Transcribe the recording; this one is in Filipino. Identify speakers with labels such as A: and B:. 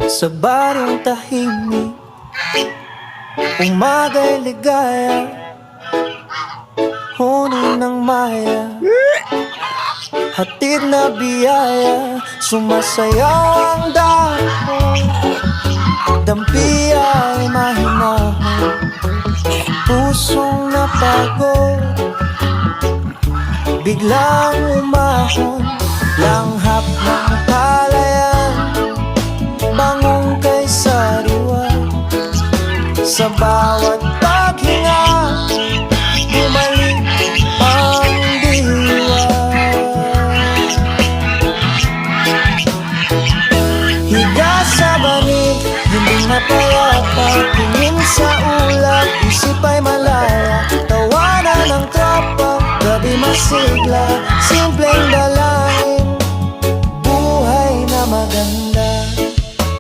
A: Sa baryong tahimik, umaga'y ligaya, huni ng maya, hatid na biyaya. Sumasayaw ang dahon, dampi ay mahinahon, pusong napagod, biglang umahon. Langhap ng palayan, bangong kay sariwa. Sa bawat paghinga, bumalik ang diwa. Higa sa banig, hindi napayapa, tingin sa ulap, isip ay malaya. Tawanan ng tropa, gabi masigla, simpleng dalangin,